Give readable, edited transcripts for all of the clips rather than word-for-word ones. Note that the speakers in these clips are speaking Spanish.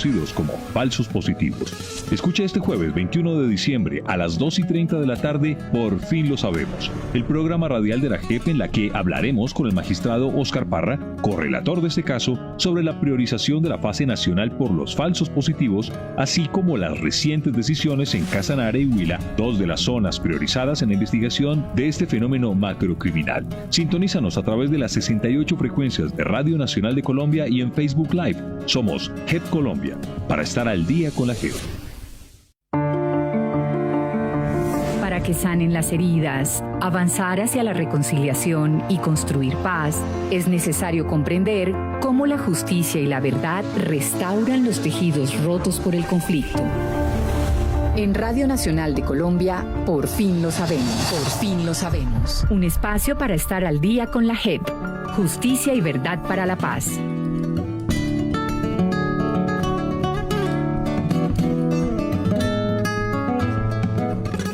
conocidos como falsos positivos. Escucha este jueves 21 de diciembre a las 2:30 de la tarde Por fin lo sabemos, el programa radial de la JEP en la que hablaremos con el magistrado Óscar Parra, correlator de este caso, sobre la priorización de la fase nacional por los falsos positivos, así como las recientes decisiones en Casanare y Huila, dos de las zonas priorizadas en la investigación de este fenómeno macrocriminal. Sintonízanos a través de las 68 frecuencias de Radio Nacional de Colombia y en Facebook Live. Somos JEP Colombia, para estar al día con la JEP. Para que sanen las heridas, avanzar hacia la reconciliación y construir paz, es necesario comprender cómo la justicia y la verdad restauran los tejidos rotos por el conflicto. En Radio Nacional de Colombia, Por fin lo sabemos. Por fin lo sabemos. Un espacio para estar al día con la JEP. Justicia y verdad para la paz.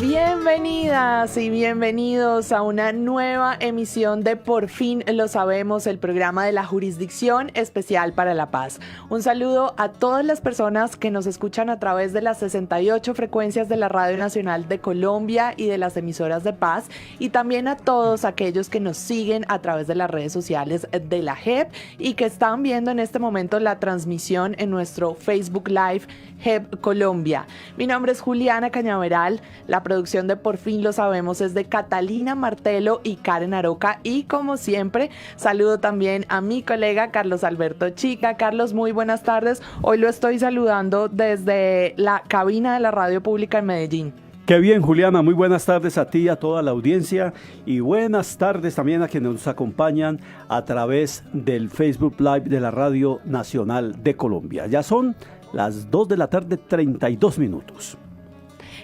Bienvenidas y bienvenidos a una nueva emisión de Por fin lo sabemos, el programa de la Jurisdicción Especial para la Paz. Un saludo a todas las personas que nos escuchan a través de las 68 frecuencias de la Radio Nacional de Colombia y de las emisoras de paz, y también a todos aquellos que nos siguen a través de las redes sociales de la JEP y que están viendo en este momento la transmisión en nuestro Facebook Live JEP Colombia. Mi nombre es Juliana Cañaveral, la producción de Por fin lo sabemos es de Catalina Martelo y Karen Aroca, y como siempre saludo también a mi colega Carlos Alberto Chica. Carlos, muy buenas tardes. Hoy lo estoy saludando desde la cabina de la Radio Pública en Medellín. Qué bien, Juliana, muy buenas tardes a ti y a toda la audiencia, y buenas tardes también a quienes nos acompañan a través del Facebook Live de la Radio Nacional de Colombia. Ya son las 2 de la tarde, 32 minutos.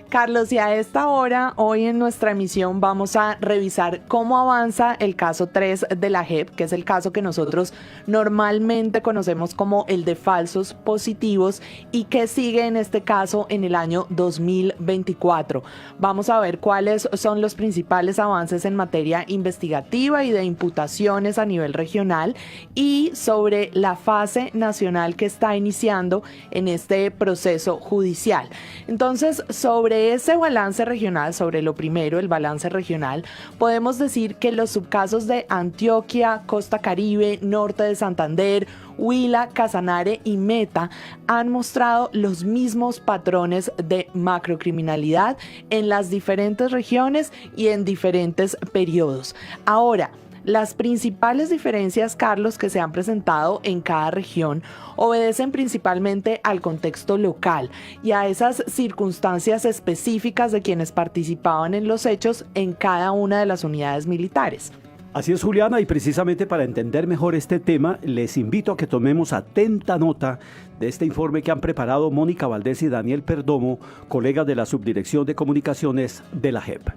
Carlos, y a esta hora, hoy en nuestra emisión vamos a revisar cómo avanza el caso 3 de la JEP, que es el caso que nosotros normalmente conocemos como el de falsos positivos, y que sigue en este caso en el año 2024. Vamos a ver cuáles son los principales avances en materia investigativa y de imputaciones a nivel regional, y sobre la fase nacional que está iniciando en este proceso judicial. Entonces, sobre ese balance regional, sobre lo primero, el balance regional, podemos decir que los subcasos de Antioquia, Costa Caribe, Norte de Santander, Huila, Casanare y Meta han mostrado los mismos patrones de macrocriminalidad en las diferentes regiones y en diferentes periodos. Ahora, las principales diferencias, Carlos, que se han presentado en cada región obedecen principalmente al contexto local y a esas circunstancias específicas de quienes participaban en los hechos en cada una de las unidades militares. Así es, Juliana, y precisamente para entender mejor este tema, les invito a que tomemos atenta nota de este informe que han preparado Mónica Valdés y Daniel Perdomo, colegas de la Subdirección de Comunicaciones de la JEP.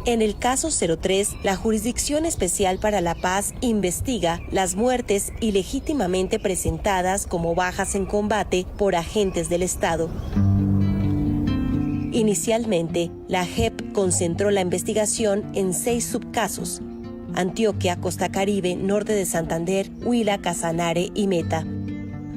En el caso 03, la Jurisdicción Especial para la Paz investiga las muertes ilegítimamente presentadas como bajas en combate por agentes del Estado. Inicialmente, la JEP concentró la investigación en 6 subcasos: Antioquia, Costa Caribe, Norte de Santander, Huila, Casanare y Meta.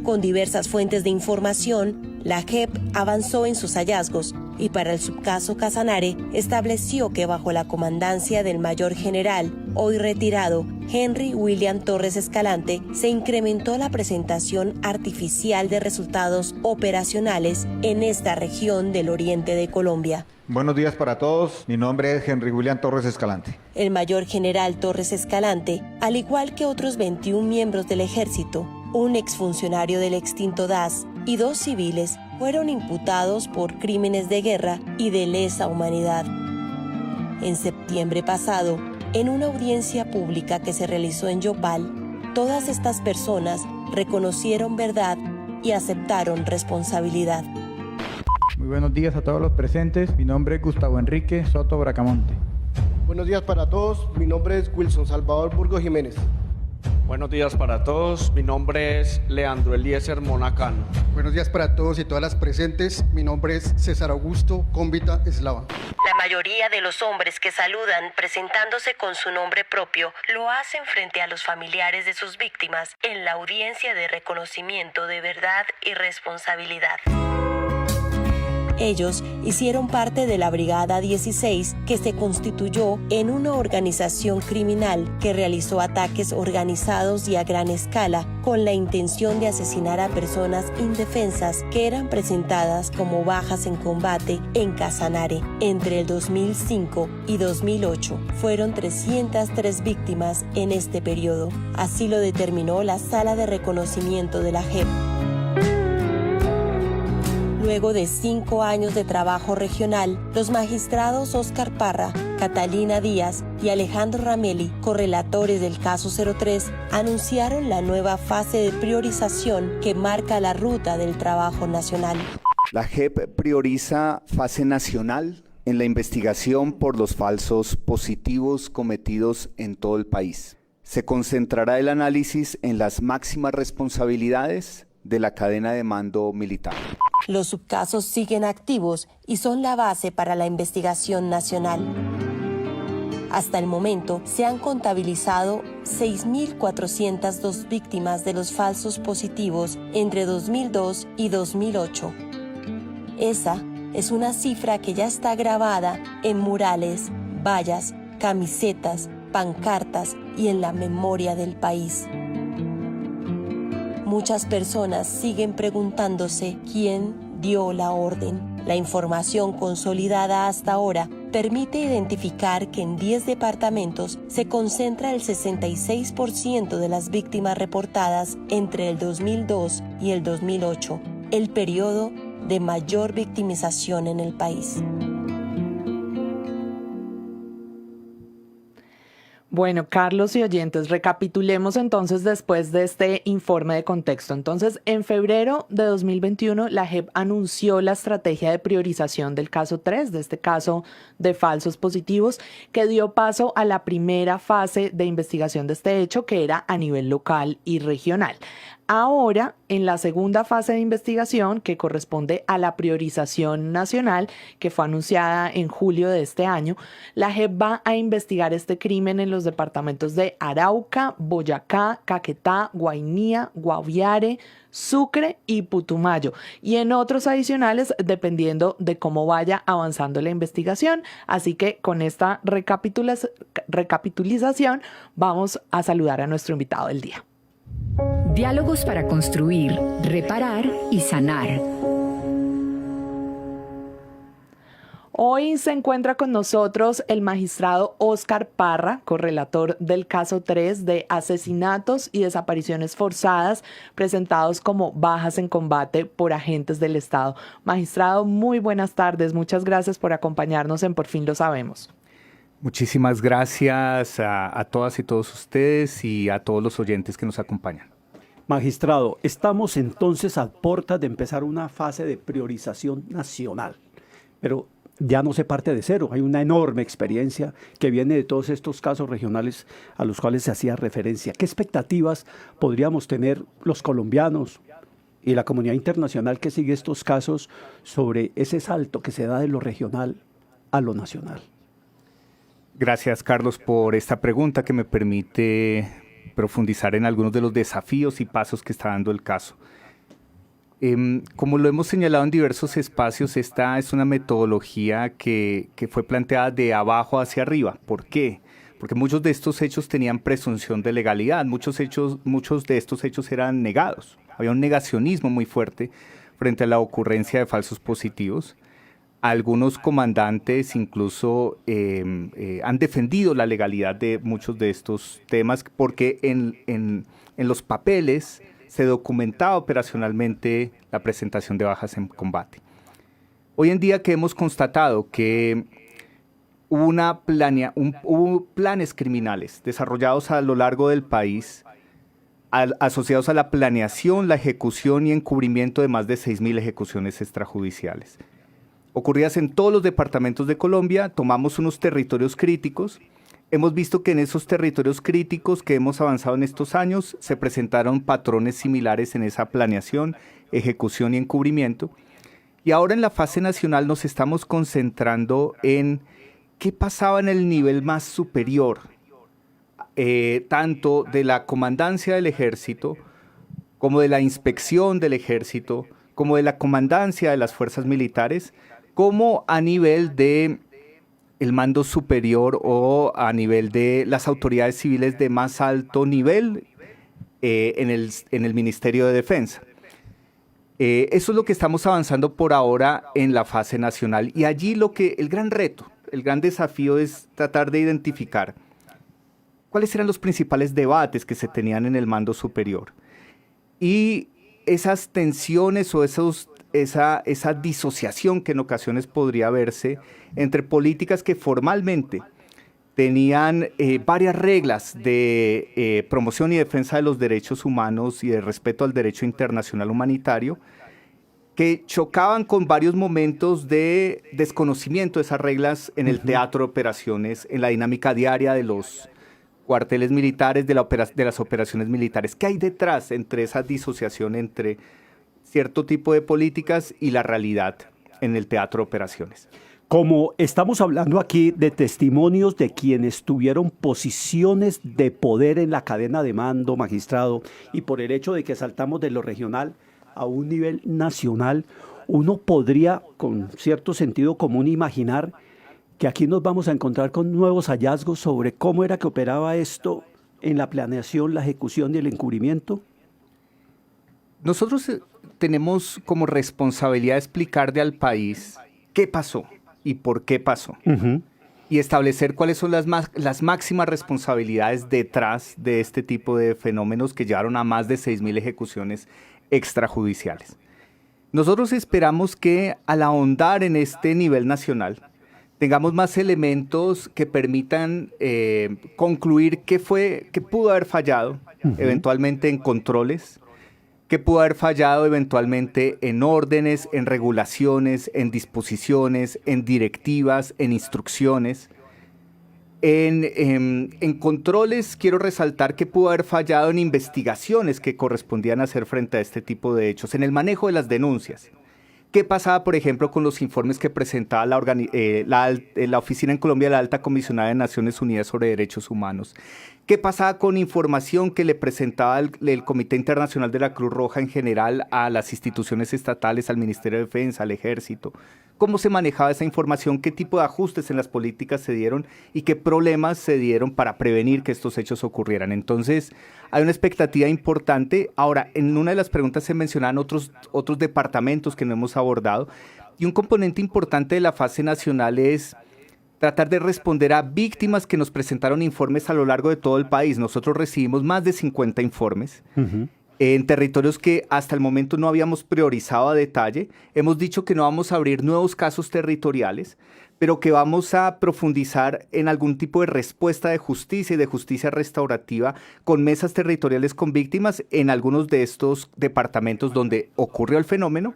Con diversas fuentes de información, la JEP avanzó en sus hallazgos y para el subcaso Casanare estableció que bajo la comandancia del mayor general, hoy retirado, Henry William Torres Escalante, se incrementó la presentación artificial de resultados operacionales en esta región del oriente de Colombia. Buenos días para todos, mi nombre es Henry William Torres Escalante. El mayor general Torres Escalante, al igual que otros 21 miembros del ejército, un exfuncionario del extinto DAS y 2 civiles, fueron imputados por crímenes de guerra y de lesa humanidad. En septiembre pasado, en una audiencia pública que se realizó en Yopal, todas estas personas reconocieron verdad y aceptaron responsabilidad. Muy buenos días a todos los presentes. Mi nombre es Gustavo Enrique Soto Bracamonte. Buenos días para todos. Mi nombre es Wilson Salvador Burgos Jiménez. Buenos días para todos, mi nombre es Leandro Eliezer Monacano. Buenos días para todos y todas las presentes, mi nombre es César Augusto Cómbita Eslava. La mayoría de los hombres que saludan presentándose con su nombre propio lo hacen frente a los familiares de sus víctimas en la audiencia de reconocimiento de verdad y responsabilidad. Ellos hicieron parte de la Brigada 16, que se constituyó en una organización criminal que realizó ataques organizados y a gran escala con la intención de asesinar a personas indefensas que eran presentadas como bajas en combate en Casanare. Entre el 2005 y 2008 fueron 303 víctimas en este periodo. Así lo determinó la Sala de Reconocimiento de la JEP. Luego de 5 años de trabajo regional, los magistrados Óscar Parra, Catalina Díaz y Alejandro Ramelli, correlatores del caso 03, anunciaron la nueva fase de priorización que marca la ruta del trabajo nacional. La JEP prioriza fase nacional en la investigación por los falsos positivos cometidos en todo el país. Se concentrará el análisis en las máximas responsabilidades de la cadena de mando militar. Los subcasos siguen activos y son la base para la investigación nacional. Hasta el momento se han contabilizado 6.402 víctimas de los falsos positivos entre 2002 y 2008. Esa es una cifra que ya está grabada en murales, vallas, camisetas, pancartas y en la memoria del país. Muchas personas siguen preguntándose quién dio la orden. La información consolidada hasta ahora permite identificar que en 10 departamentos se concentra el 66% de las víctimas reportadas entre el 2002 y el 2008, el periodo de mayor victimización en el país. Bueno, Carlos y oyentes, recapitulemos entonces después de este informe de contexto. Entonces, en febrero de 2021, la JEP anunció la estrategia de priorización del caso 3, de este caso de falsos positivos, que dio paso a la primera fase de investigación de este hecho, que era a nivel local y regional. Ahora, en la segunda fase de investigación, que corresponde a la priorización nacional, que fue anunciada en julio de este año, la JEP va a investigar este crimen en los departamentos de Arauca, Boyacá, Caquetá, Guainía, Guaviare, Sucre y Putumayo, y en otros adicionales dependiendo de cómo vaya avanzando la investigación. Así que con esta recapitulización vamos a saludar a nuestro invitado del día. Diálogos para construir, reparar y sanar. Hoy se encuentra con nosotros el magistrado Óscar Parra, correlator del caso 3 de asesinatos y desapariciones forzadas presentados como bajas en combate por agentes del Estado. Magistrado, muy buenas tardes. Muchas gracias por acompañarnos en Por fin lo sabemos. Muchísimas gracias a todas y todos ustedes y a todos los oyentes que nos acompañan. Magistrado, estamos entonces a puertas de empezar una fase de priorización nacional, pero ya no se parte de cero, hay una enorme experiencia que viene de todos estos casos regionales a los cuales se hacía referencia. ¿Qué expectativas podríamos tener los colombianos y la comunidad internacional que sigue estos casos sobre ese salto que se da de lo regional a lo nacional? Gracias, Carlos, por esta pregunta que me permite profundizar en algunos de los desafíos y pasos que está dando el caso. Como lo hemos señalado en diversos espacios, esta es una metodología que fue planteada de abajo hacia arriba. ¿Por qué? Porque muchos de estos hechos tenían presunción de legalidad, muchos de estos hechos eran negados. Había un negacionismo muy fuerte frente a la ocurrencia de falsos positivos. Algunos comandantes incluso han defendido la legalidad de muchos de estos temas porque en los papeles se documentaba operacionalmente la presentación de bajas en combate. Hoy en día que hemos constatado que hubo planes criminales desarrollados a lo largo del país asociados a la planeación, la ejecución y encubrimiento de más de 6.000 ejecuciones extrajudiciales. Ocurridas en todos los departamentos de Colombia, tomamos unos territorios críticos hemos visto que en esos territorios críticos que hemos avanzado en estos años se presentaron patrones similares en esa planeación, ejecución y encubrimiento. Y ahora en la fase nacional nos estamos concentrando en qué pasaba en el nivel más superior, tanto de la comandancia del ejército, como de la inspección del ejército, como de la comandancia de las fuerzas militares, como a nivel de el mando superior o a nivel de las autoridades civiles de más alto nivel en el Ministerio de Defensa. Eso es lo que estamos avanzando por ahora en la fase nacional. Y allí el gran reto, el gran desafío es tratar de identificar cuáles eran los principales debates que se tenían en el mando superior. Y esas tensiones o esa disociación que en ocasiones podría verse entre políticas que formalmente tenían varias reglas de promoción y defensa de los derechos humanos y de respeto al derecho internacional humanitario, que chocaban con varios momentos de desconocimiento de esas reglas en el teatro de operaciones, en la dinámica diaria de los cuarteles militares, de las operaciones militares. ¿Qué hay detrás entre esa disociación entre cierto tipo de políticas y la realidad en el teatro de operaciones? Como estamos hablando aquí de testimonios de quienes tuvieron posiciones de poder en la cadena de mando, magistrado, y por el hecho de que saltamos de lo regional a un nivel nacional, uno podría, con cierto sentido común, imaginar que aquí nos vamos a encontrar con nuevos hallazgos sobre cómo era que operaba esto en la planeación, la ejecución y el encubrimiento. Nosotros tenemos como responsabilidad explicarle al país qué pasó y por qué pasó. Y establecer cuáles son las máximas responsabilidades detrás de este tipo de fenómenos que llevaron a más de 6.000 ejecuciones extrajudiciales. Nosotros esperamos que al ahondar en este nivel nacional tengamos más elementos que permitan concluir qué pudo haber fallado eventualmente en controles, que pudo haber fallado eventualmente en órdenes, en regulaciones, en disposiciones, en directivas, en instrucciones. En controles quiero resaltar que pudo haber fallado en investigaciones que correspondían hacer frente a este tipo de hechos, en el manejo de las denuncias. ¿Qué pasaba, por ejemplo, con los informes que presentaba la Oficina en Colombia de la Alta Comisionada de Naciones Unidas sobre Derechos Humanos? ¿Qué pasaba con información que le presentaba el Comité Internacional de la Cruz Roja en general a las instituciones estatales, al Ministerio de Defensa, al Ejército? ¿Cómo se manejaba esa información? ¿Qué tipo de ajustes en las políticas se dieron? ¿Y qué problemas se dieron para prevenir que estos hechos ocurrieran? Entonces, hay una expectativa importante. Ahora, en una de las preguntas se mencionaban otros departamentos que no hemos abordado. Y un componente importante de la fase nacional es tratar de responder a víctimas que nos presentaron informes a lo largo de todo el país. Nosotros recibimos más de 50 informes. En territorios que hasta el momento no habíamos priorizado a detalle. Hemos dicho que no vamos a abrir nuevos casos territoriales, pero que vamos a profundizar en algún tipo de respuesta de justicia y de justicia restaurativa con mesas territoriales con víctimas en algunos de estos departamentos donde ocurrió el fenómeno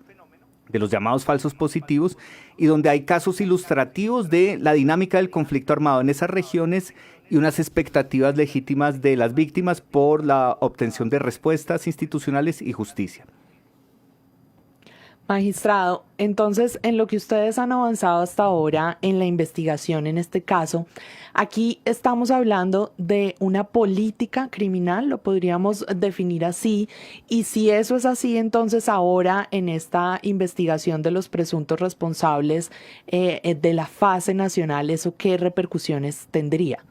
de los llamados falsos positivos y donde hay casos ilustrativos de la dinámica del conflicto armado en esas regiones y unas expectativas legítimas de las víctimas por la obtención de respuestas institucionales y justicia. Magistrado, entonces, en lo que ustedes han avanzado hasta ahora en la investigación en este caso, aquí estamos hablando de una política criminal, lo podríamos definir así, y si eso es así, entonces ahora en esta investigación de los presuntos responsables de la fase nacional, ¿eso qué repercusiones tendría?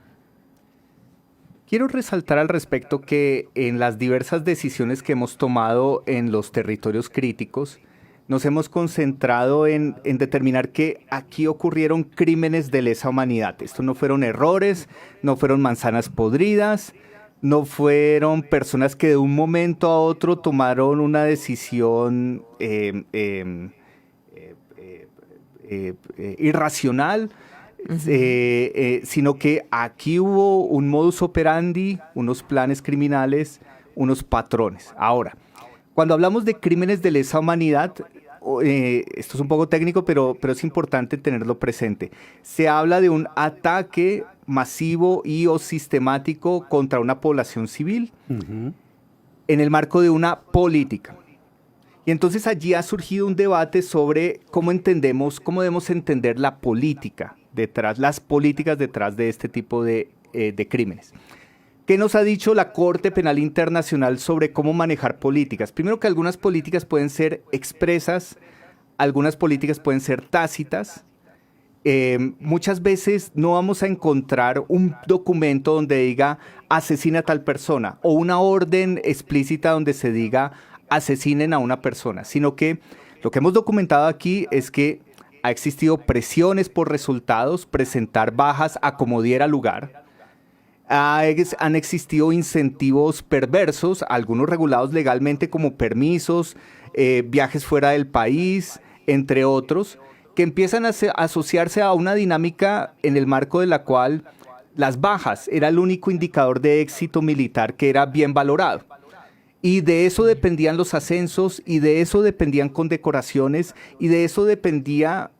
Quiero resaltar al respecto que en las diversas decisiones que hemos tomado en los territorios críticos, nos hemos concentrado en determinar que aquí ocurrieron crímenes de lesa humanidad. Esto no fueron errores, no fueron manzanas podridas, no fueron personas que de un momento a otro tomaron una decisión irracional, sino que aquí hubo un modus operandi, unos planes criminales, unos patrones. Ahora, cuando hablamos de crímenes de lesa humanidad, esto es un poco técnico, pero es importante tenerlo presente. Se habla de un ataque masivo y o sistemático contra una población civil en el marco de una política. Y entonces allí ha surgido un debate sobre cómo debemos entender la política las políticas detrás de este tipo de crímenes. ¿Qué nos ha dicho la Corte Penal Internacional sobre cómo manejar políticas? Primero, que algunas políticas pueden ser expresas, algunas políticas pueden ser tácitas. Muchas veces no vamos a encontrar un documento donde diga asesina a tal persona o una orden explícita donde se diga asesinen a una persona, sino que lo que hemos documentado aquí es que ha existido presiones por resultados, presentar bajas a como diera lugar. Han existido incentivos perversos, algunos regulados legalmente como permisos, viajes fuera del país, entre otros, que empiezan a asociarse a una dinámica en el marco de la cual las bajas era el único indicador de éxito militar que era bien valorado. Y de eso dependían los ascensos, y de eso dependían condecoraciones, y de eso dependía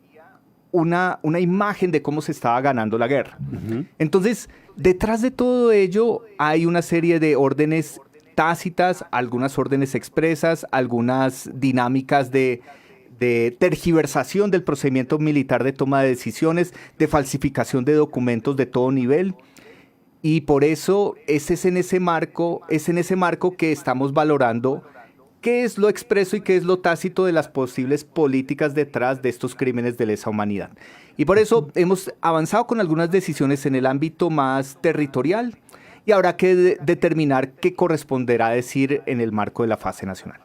una imagen de cómo se estaba ganando la guerra. Entonces, detrás de todo ello hay una serie de órdenes tácitas, algunas órdenes expresas, algunas dinámicas de tergiversación del procedimiento militar de toma de decisiones, de falsificación de documentos de todo nivel. Y por eso es en ese marco que estamos valorando qué es lo expreso y qué es lo tácito de las posibles políticas detrás de estos crímenes de lesa humanidad. Y por eso hemos avanzado con algunas decisiones en el ámbito más territorial y habrá que determinar qué corresponderá decir en el marco de la fase nacional.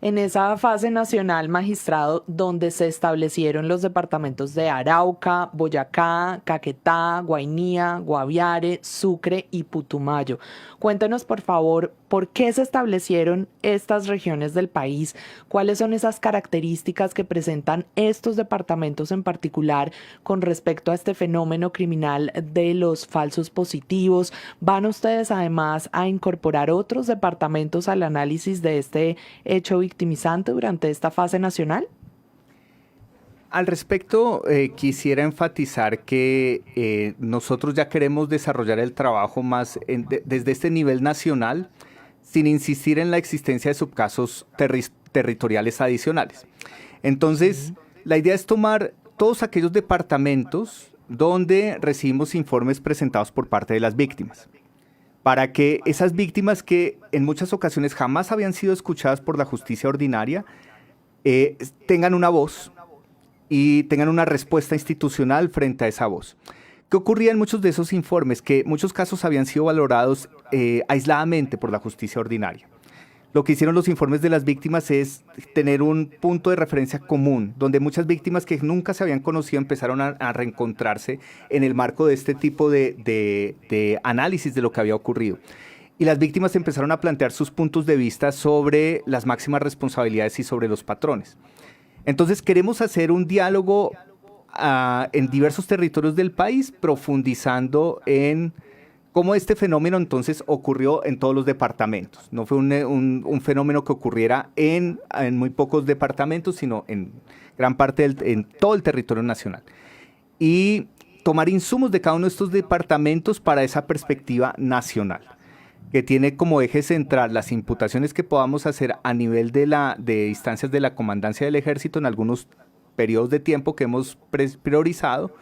En esa fase nacional, magistrado, donde se establecieron los departamentos de Arauca, Boyacá, Caquetá, Guainía, Guaviare, Sucre y Putumayo. Cuéntenos, por favor, ¿por qué se establecieron estas regiones del país? ¿Cuáles son esas características que presentan estos departamentos en particular con respecto a este fenómeno criminal de los falsos positivos? ¿Van ustedes además a incorporar otros departamentos al análisis de este hecho victimizante durante esta fase nacional? Al respecto, quisiera enfatizar que nosotros ya queremos desarrollar el trabajo más desde este nivel nacional, sin insistir en la existencia de subcasos territoriales adicionales. Entonces, la idea es tomar todos aquellos departamentos donde recibimos informes presentados por parte de las víctimas, para que esas víctimas que en muchas ocasiones jamás habían sido escuchadas por la justicia ordinaria, tengan una voz y tengan una respuesta institucional frente a esa voz. ¿Qué ocurría en muchos de esos informes? Que muchos casos habían sido valorados aisladamente por la justicia ordinaria. Lo que hicieron los informes de las víctimas es tener un punto de referencia común, donde muchas víctimas que nunca se habían conocido empezaron a reencontrarse en el marco de este tipo de análisis de lo que había ocurrido. Y las víctimas empezaron a plantear sus puntos de vista sobre las máximas responsabilidades y sobre los patrones. Entonces queremos hacer un diálogo en diversos territorios del país, profundizando en cómo este fenómeno entonces ocurrió en todos los departamentos. No fue un fenómeno que ocurriera en muy pocos departamentos, sino en gran parte en todo el territorio nacional. Y tomar insumos de cada uno de estos departamentos para esa perspectiva nacional, que tiene como eje central las imputaciones que podamos hacer a nivel de instancias de la comandancia del ejército en algunos periodos de tiempo que hemos priorizado,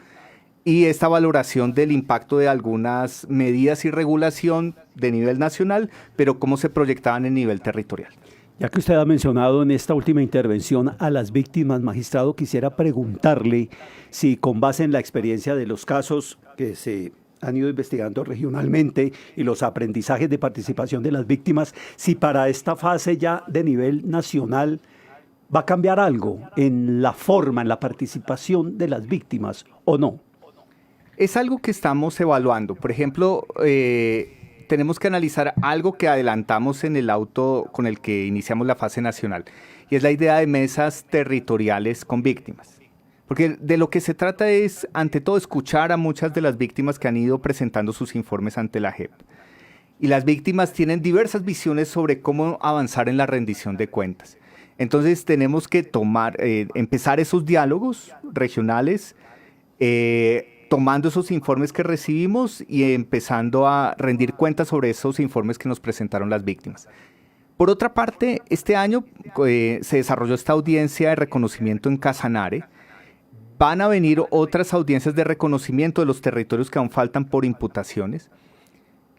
y esta valoración del impacto de algunas medidas y regulación de nivel nacional, pero cómo se proyectaban en nivel territorial. Ya que usted ha mencionado en esta última intervención a las víctimas, magistrado, quisiera preguntarle si con base en la experiencia de los casos que se han ido investigando regionalmente y los aprendizajes de participación de las víctimas, si para esta fase ya de nivel nacional va a cambiar algo en la forma, en la participación de las víctimas o no. Es algo que estamos evaluando. Por ejemplo, tenemos que analizar algo que adelantamos en el auto con el que iniciamos la fase nacional, y es la idea de mesas territoriales con víctimas. Porque de lo que se trata es, ante todo, escuchar a muchas de las víctimas que han ido presentando sus informes ante la JEP. Y las víctimas tienen diversas visiones sobre cómo avanzar en la rendición de cuentas. Entonces tenemos que empezar esos diálogos regionales, tomando esos informes que recibimos y empezando a rendir cuentas sobre esos informes que nos presentaron las víctimas. Por otra parte, este año se desarrolló esta audiencia de reconocimiento en Casanare. Van a venir otras audiencias de reconocimiento de los territorios que aún faltan por imputaciones.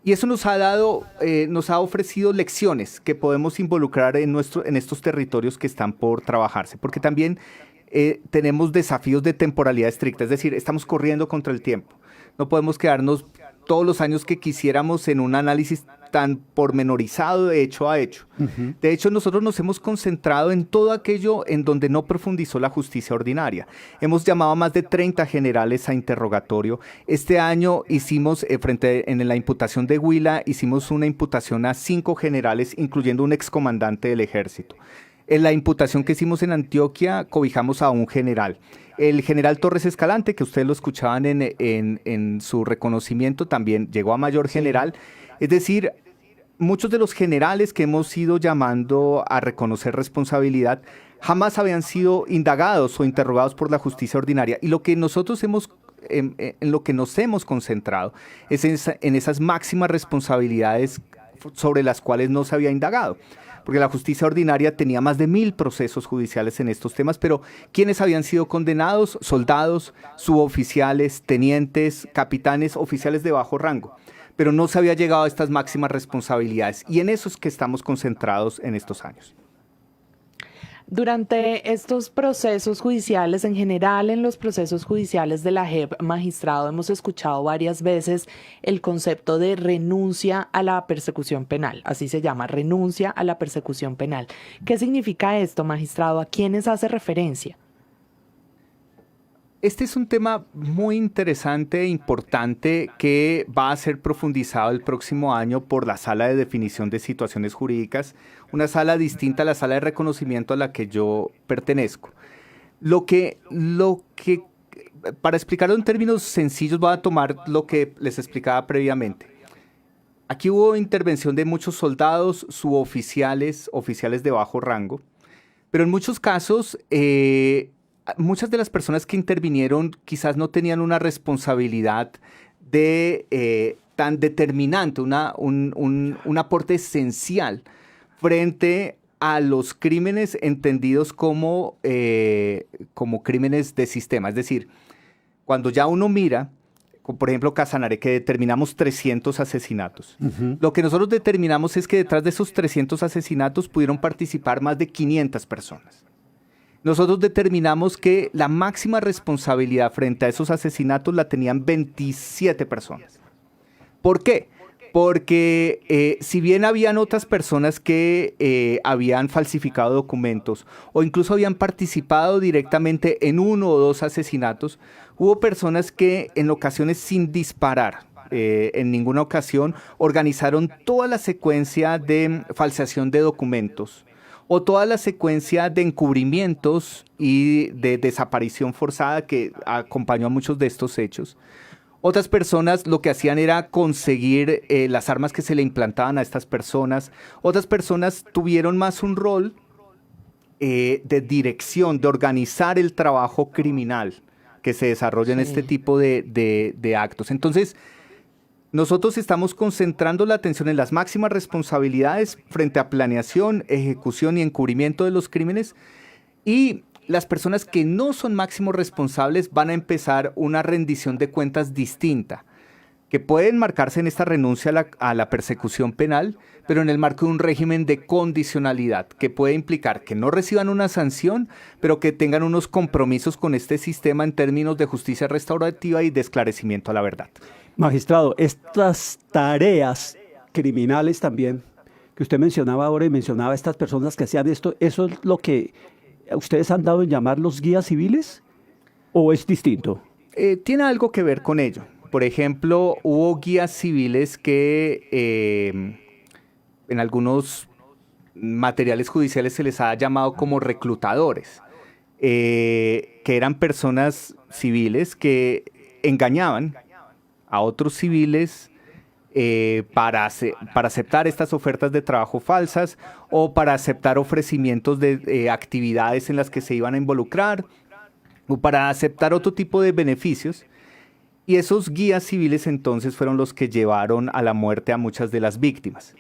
Y eso nos ha ofrecido lecciones que podemos involucrar en estos territorios que están por trabajarse, porque también tenemos desafíos de temporalidad estricta, es decir, estamos corriendo contra el tiempo. No podemos quedarnos todos los años que quisiéramos en un análisis tan pormenorizado de hecho a hecho. De hecho, nosotros nos hemos concentrado en todo aquello en donde no profundizó la justicia ordinaria. Hemos llamado a más de 30 generales a interrogatorio. Este año hicimos, en la imputación de Huila, hicimos una imputación a 5 generales, incluyendo un excomandante del ejército. En la imputación que hicimos en Antioquia, cobijamos a un general. El general Torres Escalante, que ustedes lo escuchaban en su reconocimiento, también llegó a mayor general. Es decir, muchos de los generales que hemos ido llamando a reconocer responsabilidad jamás habían sido indagados o interrogados por la justicia ordinaria. Y lo que nosotros en lo que nos hemos concentrado es en esas máximas responsabilidades sobre las cuales no se había indagado. Porque la justicia ordinaria tenía más de 1000 procesos judiciales en estos temas, pero ¿quiénes habían sido condenados? Soldados, suboficiales, tenientes, capitanes, oficiales de bajo rango. Pero no se había llegado a estas máximas responsabilidades, y en eso es que estamos concentrados en estos años. Durante estos procesos judiciales, en general en los procesos judiciales de la JEP, magistrado, hemos escuchado varias veces el concepto de renuncia a la persecución penal. Así se llama, renuncia a la persecución penal. ¿Qué significa esto, magistrado? ¿A quiénes hace referencia? Este es un tema muy interesante e importante que va a ser profundizado el próximo año por la Sala de Definición de Situaciones Jurídicas, una sala distinta a la Sala de Reconocimiento a la que yo pertenezco. Lo que para explicarlo en términos sencillos, voy a tomar lo que les explicaba previamente. Aquí hubo intervención de muchos soldados, suboficiales, oficiales de bajo rango, pero en muchos casos muchas de las personas que intervinieron quizás no tenían una responsabilidad tan determinante, un aporte esencial frente a los crímenes entendidos como crímenes de sistema. Es decir, cuando ya uno mira, por ejemplo, Casanare, que determinamos 300 asesinatos. Lo que nosotros determinamos es que detrás de esos 300 asesinatos pudieron participar más de 500 personas. Nosotros determinamos que la máxima responsabilidad frente a esos asesinatos la tenían 27 personas. ¿Por qué? Porque si bien habían otras personas que habían falsificado documentos o incluso habían participado directamente en 1 o 2 asesinatos, hubo personas que en ocasiones sin disparar, en ninguna ocasión, organizaron toda la secuencia de falseación de documentos o toda la secuencia de encubrimientos y de desaparición forzada que acompañó a muchos de estos hechos. Otras personas lo que hacían era conseguir las armas que se le implantaban a estas personas. Otras personas tuvieron más un rol de dirección, de organizar el trabajo criminal que se desarrolla en este tipo de actos. Entonces, nosotros estamos concentrando la atención en las máximas responsabilidades frente a planeación, ejecución y encubrimiento de los crímenes, y las personas que no son máximos responsables van a empezar una rendición de cuentas distinta, que puede enmarcarse en esta renuncia a la persecución penal, pero en el marco de un régimen de condicionalidad, que puede implicar que no reciban una sanción, pero que tengan unos compromisos con este sistema en términos de justicia restaurativa y de esclarecimiento a la verdad. Magistrado, estas tareas criminales también, que usted mencionaba ahora y mencionaba a estas personas que hacían esto, ¿eso es lo que ustedes han dado en llamar los guías civiles o es distinto? Tiene algo que ver con ello. Por ejemplo, hubo guías civiles que en algunos materiales judiciales se les ha llamado como reclutadores, que eran personas civiles que engañaban a otros civiles para aceptar estas ofertas de trabajo falsas o para aceptar ofrecimientos de actividades en las que se iban a involucrar o para aceptar otro tipo de beneficios. Y esos guías civiles entonces fueron los que llevaron a la muerte a muchas de las víctimas.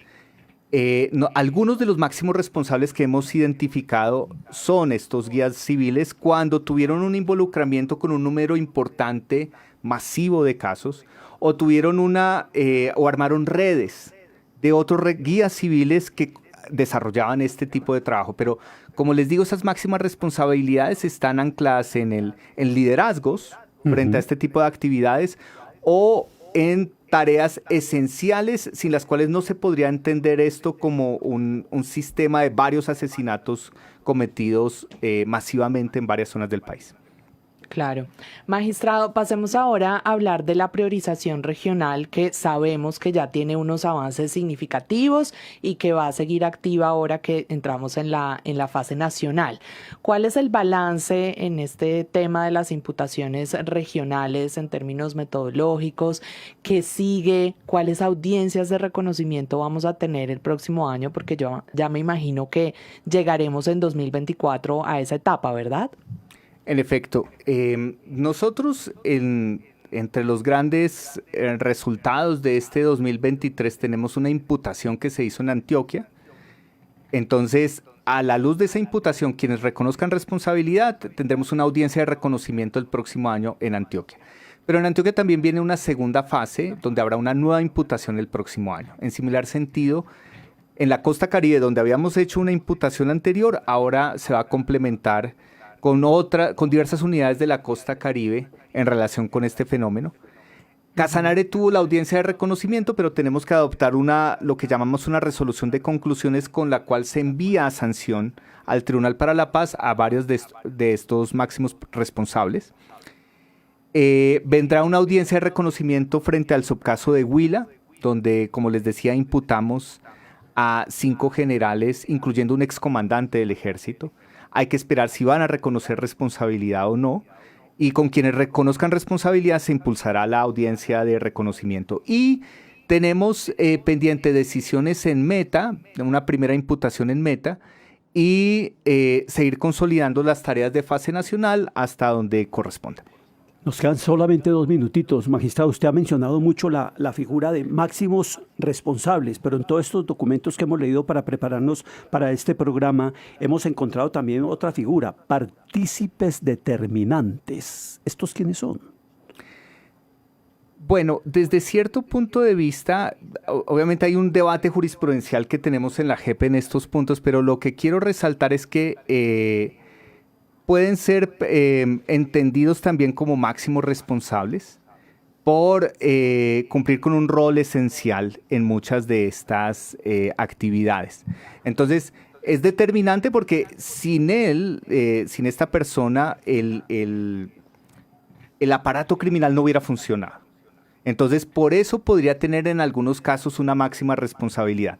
Algunos de los máximos responsables que hemos identificado son estos guías civiles cuando tuvieron un involucramiento con un número importante, masivo de casos, o tuvieron o armaron redes de otros guías civiles que desarrollaban este tipo de trabajo. Pero como les digo, esas máximas responsabilidades están ancladas en liderazgos frente a este tipo de actividades o en tareas esenciales sin las cuales no se podría entender esto como un sistema de varios asesinatos cometidos masivamente en varias zonas del país. Claro. Magistrado, pasemos ahora a hablar de la priorización regional, que sabemos que ya tiene unos avances significativos y que va a seguir activa ahora que entramos en la fase nacional. ¿Cuál es el balance en este tema de las imputaciones regionales en términos metodológicos? ¿Qué sigue? ¿Cuáles audiencias de reconocimiento vamos a tener el próximo año? Porque yo ya me imagino que llegaremos en 2024 a esa etapa, ¿verdad? En efecto, nosotros entre los grandes resultados de este 2023 tenemos una imputación que se hizo en Antioquia. Entonces, a la luz de esa imputación, quienes reconozcan responsabilidad, tendremos una audiencia de reconocimiento el próximo año en Antioquia. Pero en Antioquia también viene una segunda fase donde habrá una nueva imputación el próximo año. En similar sentido, en la Costa Caribe, donde habíamos hecho una imputación anterior, ahora se va a complementar con diversas unidades de la Costa Caribe en relación con este fenómeno. Casanare tuvo la audiencia de reconocimiento, pero tenemos que adoptar lo que llamamos una resolución de conclusiones con la cual se envía a sanción al Tribunal para la Paz a varios de estos máximos responsables. Vendrá una audiencia de reconocimiento frente al subcaso de Huila, donde, como les decía, imputamos a 5 generales, incluyendo un excomandante del ejército. Hay que esperar si van a reconocer responsabilidad o no, y con quienes reconozcan responsabilidad se impulsará la audiencia de reconocimiento. Y tenemos pendiente decisiones en Meta, una primera imputación en Meta, y seguir consolidando las tareas de fase nacional hasta donde corresponda. Nos quedan solamente 2 minutitos. Magistrado, usted ha mencionado mucho la figura de máximos responsables, pero en todos estos documentos que hemos leído para prepararnos para este programa, hemos encontrado también otra figura, partícipes determinantes. ¿Estos quiénes son? Bueno, desde cierto punto de vista, obviamente hay un debate jurisprudencial que tenemos en la JEP en estos puntos, pero lo que quiero resaltar es que pueden ser entendidos también como máximos responsables por cumplir con un rol esencial en muchas de estas actividades. Entonces, es determinante porque sin esta persona, el aparato criminal no hubiera funcionado. Entonces, por eso podría tener en algunos casos una máxima responsabilidad.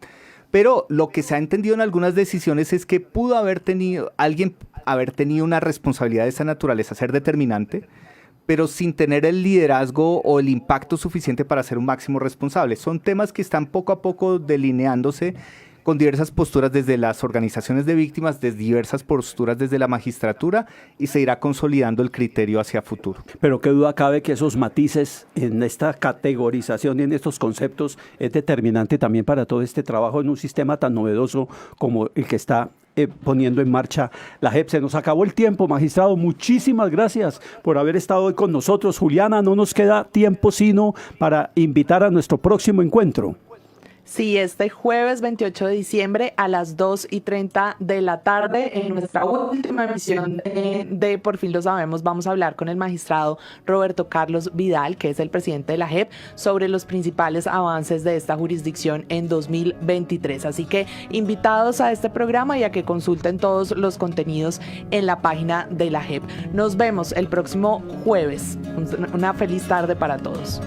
Pero lo que se ha entendido en algunas decisiones es que pudo haber tenido una responsabilidad de esa naturaleza, ser determinante, pero sin tener el liderazgo o el impacto suficiente para ser un máximo responsable. Son temas que están poco a poco delineándose con diversas posturas desde las organizaciones de víctimas, desde diversas posturas desde la magistratura, y se irá consolidando el criterio hacia futuro. Pero qué duda cabe que esos matices en esta categorización y en estos conceptos es determinante también para todo este trabajo en un sistema tan novedoso como el que está poniendo en marcha la JEP. Se nos acabó el tiempo, magistrado. Muchísimas gracias por haber estado hoy con nosotros. Juliana, no nos queda tiempo sino para invitar a nuestro próximo encuentro. Sí, este jueves 28 de diciembre a las 2:30 de la tarde, en nuestra última emisión de Por fin lo sabemos, vamos a hablar con el magistrado Roberto Carlos Vidal, que es el presidente de la JEP, sobre los principales avances de esta jurisdicción en 2023. Así que invitados a este programa y a que consulten todos los contenidos en la página de la JEP. Nos vemos el próximo jueves. Una feliz tarde para todos.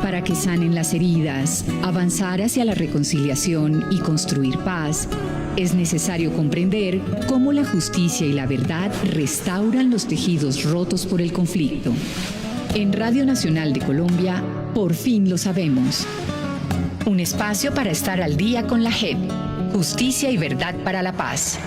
Para que sanen las heridas, avanzar hacia la reconciliación y construir paz, es necesario comprender cómo la justicia y la verdad restauran los tejidos rotos por el conflicto. En Radio Nacional de Colombia, Por fin lo sabemos. Un espacio para estar al día con la JEP. Justicia y verdad para la paz.